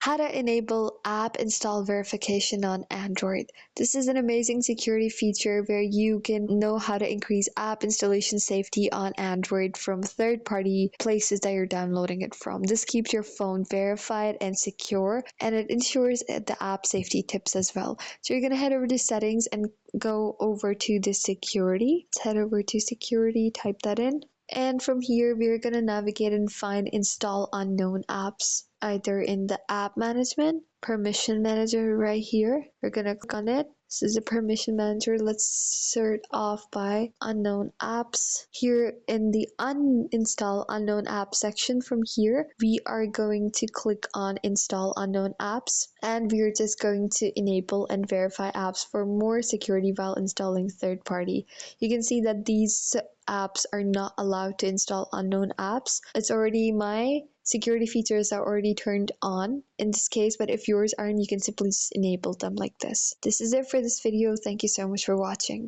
How to enable app install verification on Android. This is an amazing security feature where you can know how to increase app installation safety on Android from third-party places that you're downloading it from. This keeps your phone verified and secure, and it ensures the app safety tips as well. So you're going to head over to settings and go over to the security. Let's head over to security, type that in. And from here, we're going to navigate and find install unknown apps, either in the app management, permission manager right here. We're going to click on it. This is a permission manager. Let's start off by unknown apps. Here in the uninstall unknown apps section, from here, we are going to click on install unknown apps, and we're just going to enable and verify apps for more security while installing third party. You can see that these apps are not allowed to install unknown apps. It's already my security features are already turned on in this case, but if yours aren't, you can simply just enable them like this. This is it for this video. Thank you so much for watching.